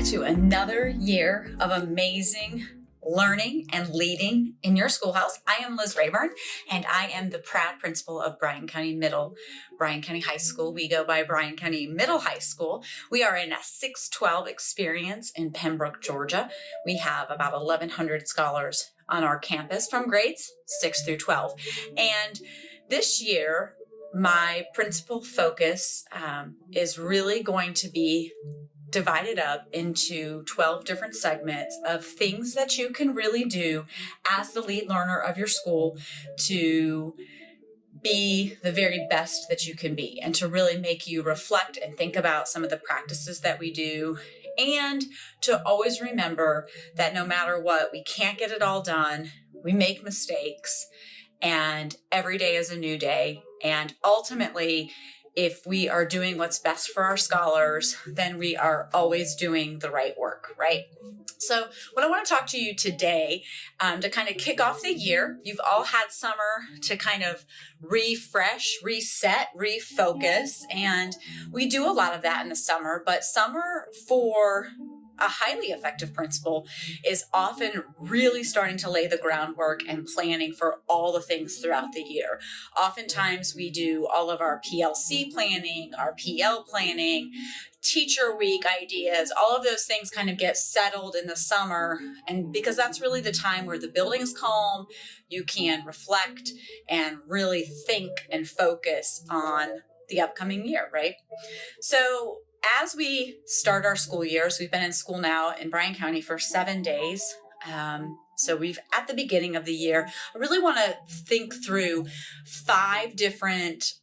to another year of amazing learning and leading in your schoolhouse. I am Liz Rayburn, and I am the proud principal of Bryan County Middle, Bryan County High School. We go by Bryan County Middle High School. We are in a 612 experience in Pembroke, Georgia. We have about 1,100 scholars on our campus from grades 6 through 12. And this year, my principal focus is really going to be divided up into 12 different segments of things that you can really do as the lead learner of your school to be the very best that you can be, and to really make you reflect and think about some of the practices that we do, and to always remember that no matter what, we can't get it all done. We make mistakes, and every day is a new day. And ultimately, if we are doing what's best for our scholars, then we are always doing the right work, right? So what I want to talk to you today to kind of kick off the year, you've all had summer to kind of refresh, reset, refocus, and we do a lot of that in the summer, but summer for a highly effective principal is often really starting to lay the groundwork and planning for all the things throughout the year. Oftentimes we do all of our PLC planning, our PL planning, teacher week ideas, all of those things kind of get settled in the summer. And because that's really the time where the building is calm, you can reflect and really think and focus on the upcoming year, right? So as we start our school year, so we've been in school now in Bryan County for 7 days. So we've at the beginning of the year, I really want to think through 5 different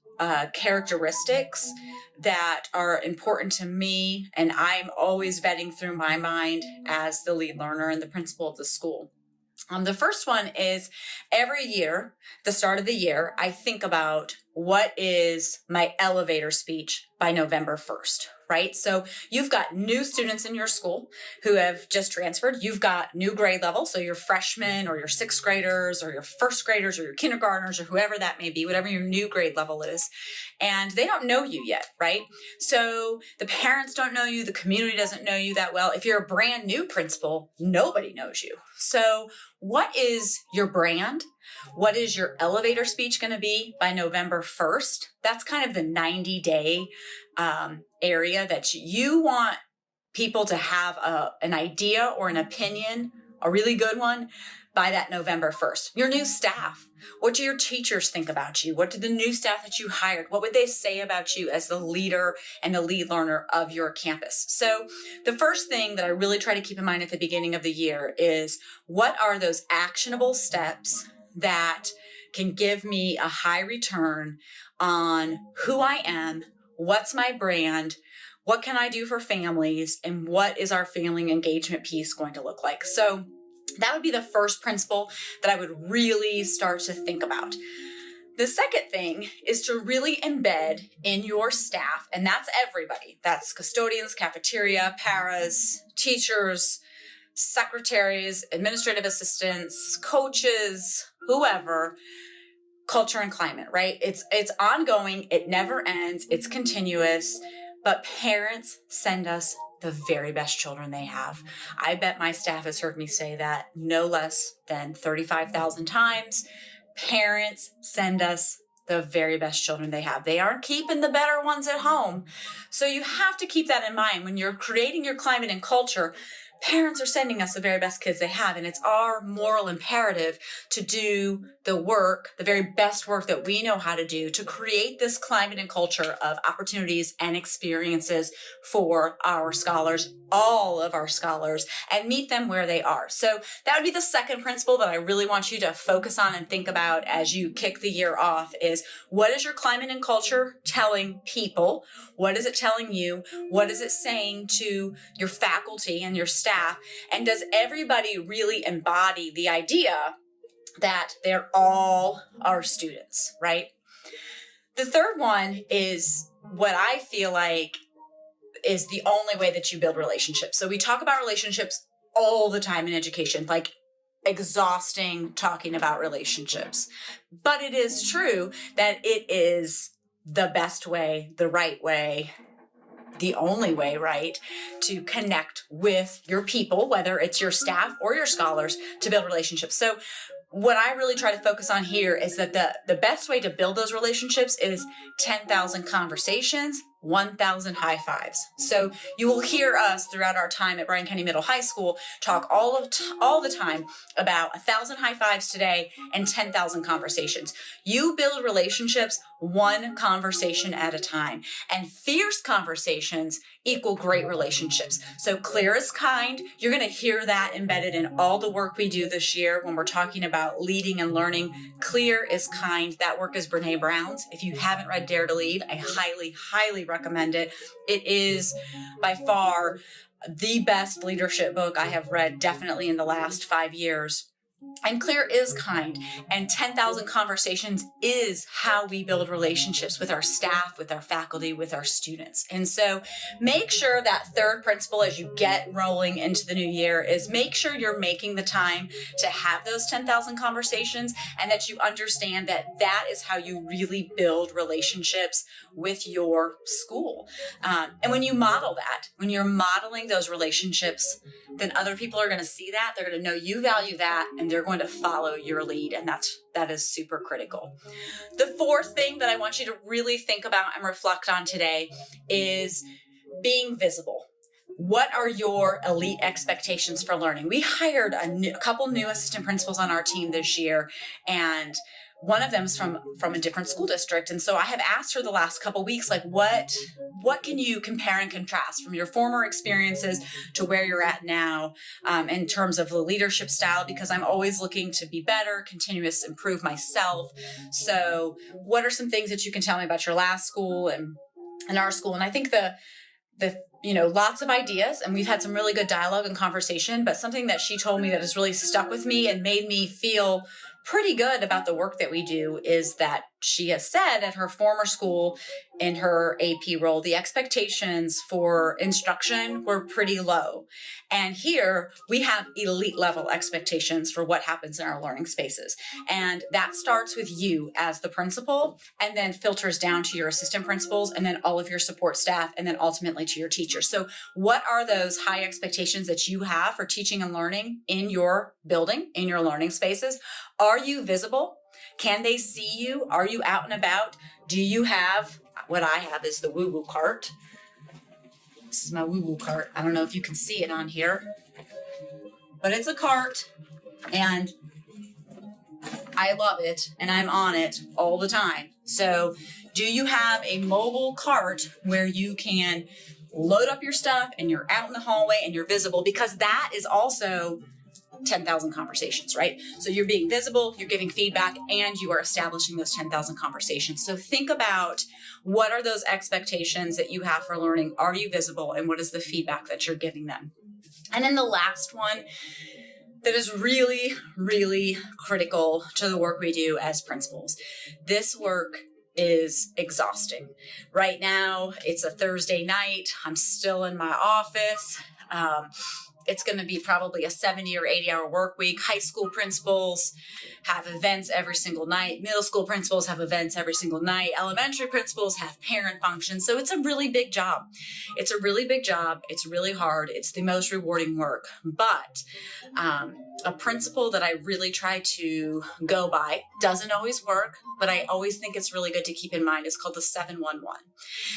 characteristics that are important to me, and I'm always vetting through my mind as the lead learner and the principal of the school. The first one is every year, the start of the year, I think about what is my elevator speech by November 1st, right? So you've got new students in your school who have just transferred. You've got new grade level. So your freshmen or your 6th graders or your 1st graders or your kindergartners or whoever that may be, whatever your new grade level is. And they don't know you yet, right? So the parents don't know you. The community doesn't know you that well. If you're a brand new principal, nobody knows you. So what is your brand? What is your elevator speech going to be by November 1st? That's kind of the 90-day area that you want people to have an idea or an opinion, a really good one, by that November 1st. Your new staff. What do your teachers think about you? What do the new staff that you hired, what would they say about you as the leader and the lead learner of your campus? So the first thing that I really try to keep in mind at the beginning of the year is, what are those actionable steps that can give me a high return on who I am, what's my brand, what can I do for families, and what is our family engagement piece going to look like? So that would be the first principle that I would really start to think about. The second thing is to really embed in your staff, and that's everybody. That's custodians, cafeteria, paras, teachers, secretaries, administrative assistants, coaches, whoever, culture and climate, right? It's ongoing. It never ends. It's continuous. But parents send us the very best children they have. I bet my staff has heard me say that no less than 35,000 times. Parents send us the very best children they have. They aren't keeping the better ones at home. So you have to keep that in mind when you're creating your climate and culture. Parents are sending us the very best kids they have, and it's our moral imperative to do the work, the very best work that we know how to do, to create this climate and culture of opportunities and experiences for our scholars, all of our scholars, and meet them where they are. So that would be the second principle that I really want you to focus on and think about as you kick the year off is, what is your climate and culture telling people? What is it telling you? What is it saying to your faculty and your staff? And does everybody really embody the idea that they're all our students, right? The third one is what I feel like is the only way that you build relationships. So we talk about relationships all the time in education, like exhausting talking about relationships. But it is true that it is the best way, the right way, the only way, right, to connect with your people, whether it's your staff or your scholars, to build relationships. So what I really try to focus on here is that the best way to build those relationships is 10,000 conversations, 1,000 high fives. So you will hear us throughout our time at Bryan County Middle High School talk all the time about 1,000 high fives today and 10,000 conversations. You build relationships one conversation at a time, and fierce conversations equal great relationships. So clear is kind. You're going to hear that embedded in all the work we do this year when we're talking about leading and learning. Clear is kind. That work is Brene Brown's. If you haven't read Dare to Lead, I highly, highly recommend it. It is by far the best leadership book I have read, definitely in the last 5 years. And clear is kind, and 10,000 conversations is how we build relationships with our staff, with our faculty, with our students. And so make sure that third principle as you get rolling into the new year is make sure you're making the time to have those 10,000 conversations, and that you understand that that is how you really build relationships with your school. And when you model that, when you're modeling those relationships, then other people are going to see that. They're going to know you value that, and they're going to follow your lead. And that is super critical. The fourth thing that I want you to really think about and reflect on today is being visible. What are your elite expectations for learning? We hired a couple new assistant principals on our team this year, and one of them is from a different school district. And so I have asked her the last couple weeks, like, what can you compare and contrast from your former experiences to where you're at now, in terms of the leadership style, because I'm always looking to be better, continuous improve myself. So what are some things that you can tell me about your last school and our school? And I think the lots of ideas, and we've had some really good dialogue and conversation, but something that she told me that has really stuck with me and made me feel pretty good about the work that we do is that she has said at her former school in her AP role, the expectations for instruction were pretty low. And here we have elite level expectations for what happens in our learning spaces. And that starts with you as the principal, and then filters down to your assistant principals, and then all of your support staff, and then ultimately to your teachers. So what are those high expectations that you have for teaching and learning in your building, in your learning spaces? Are you visible? Can they see you? Are you out and about? Do you have, what I have is the woo-woo cart. This is my woo-woo cart. I don't know if you can see it on here, but it's a cart, and I love it, and I'm on it all the time. So do you have a mobile cart where you can load up your stuff and you're out in the hallway and you're visible? Because that is also 10,000 conversations, right? So you're being visible, you're giving feedback, and you are establishing those 10,000 conversations. So think about, what are those expectations that you have for learning? Are you visible? And what is the feedback that you're giving them? And then the last one that is really, really critical to the work we do as principals. This work is exhausting. Right now, it's a Thursday night. I'm still in my office. It's going to be probably a 70 or 80 hour work week. High school principals have events every single night. Middle school principals have events every single night. Elementary principals have parent functions. So it's a really big job. It's a really big job. It's really hard. It's the most rewarding work. But a principle that I really try to go by, doesn't always work, but I always think it's really good to keep in mind, is called the 7-1-1.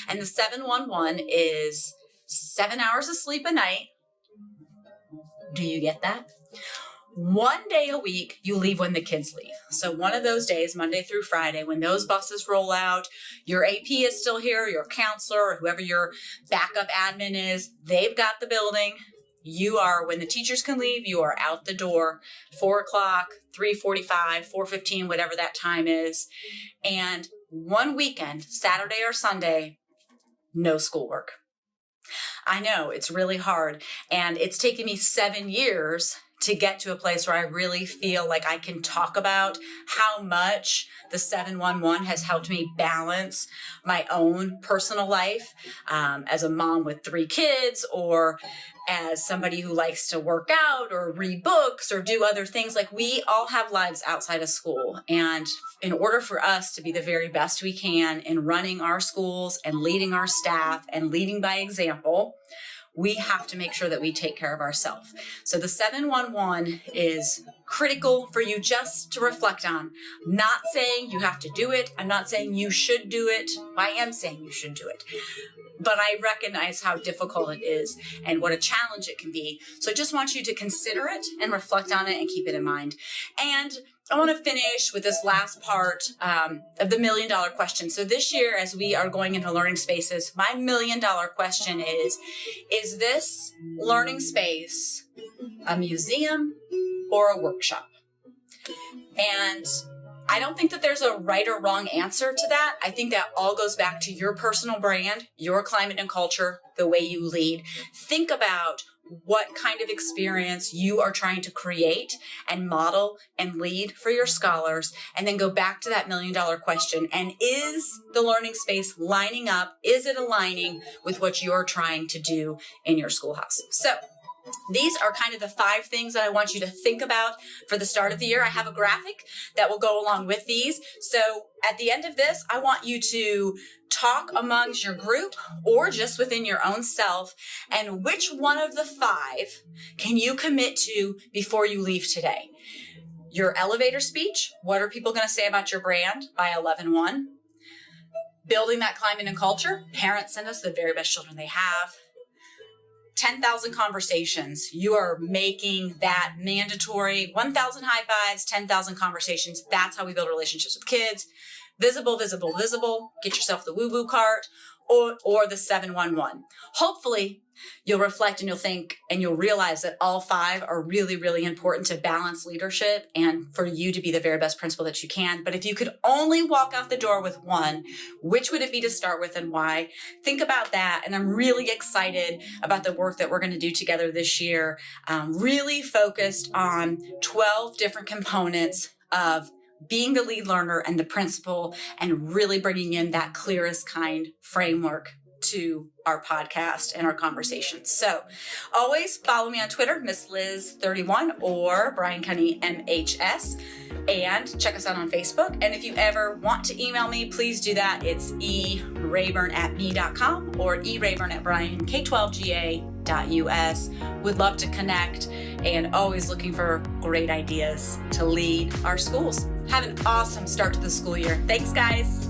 And the 7-1-1 is 7 hours of sleep a night. Do you get that? 1 day a week, you leave when the kids leave. So one of those days, Monday through Friday, when those buses roll out, your AP is still here, your counselor, or whoever your backup admin is, they've got the building. You are, when the teachers can leave, you are out the door, 4 o'clock, 3:45, 4:15, whatever that time is. And one weekend, Saturday or Sunday, no schoolwork. I know it's really hard, and it's taken me 7 years to get to a place where I really feel like I can talk about how much the 711 has helped me balance my own personal life as a mom with 3 kids, or as somebody who likes to work out or read books or do other things. Like, we all have lives outside of school. And in order for us to be the very best we can in running our schools and leading our staff and leading by example, we have to make sure that we take care of ourselves. So the 711 is critical for you just to reflect on. I'm not saying you have to do it. I'm not saying you should do it. I am saying you should do it. But I recognize how difficult it is and what a challenge it can be. So I just want you to consider it and reflect on it and keep it in mind. And I want to finish with this last part of the $1 million question. So this year, as we are going into learning spaces, my $1 million question is this learning space a museum or a workshop? And I don't think that there's a right or wrong answer to that. I think that all goes back to your personal brand, your climate and culture, the way you lead. Think about what kind of experience you are trying to create and model and lead for your scholars, and then go back to that $1 million question. And is the learning space lining up? Is it aligning with what you're trying to do in your schoolhouse? So these are kind of the 5 things that I want you to think about for the start of the year. I have a graphic that will go along with these. So at the end of this, I want you to talk amongst your group or just within your own self, and which one of the 5 can you commit to before you leave today? Your elevator speech. What are people going to say about your brand by 11/1? Building that climate and culture. Parents send us the very best children they have. 10,000 conversations. You are making that mandatory. 1,000 high fives, 10,000 conversations. That's how we build relationships with kids. Visible, visible, visible. Get yourself the woo-woo cart or the 711. Hopefully, you'll reflect and you'll think and you'll realize that all 5 are really, really important to balance leadership and for you to be the very best principal that you can. But if you could only walk out the door with one, which would it be to start with and why? Think about that. And I'm really excited about the work that we're going to do together this year, really focused on 12 different components of being the lead learner and the principal, and really bringing in that clearest kind framework to our podcast and our conversations. So always follow me on Twitter, Miss Liz 31 or Bryan County MHS, and check us out on Facebook. And if you ever want to email me, please do that. It's erayburn@me.com or erayburn@bryank12ga.us. Would love to connect, and always looking for great ideas to lead our schools. Have an awesome start to the school year. Thanks, guys.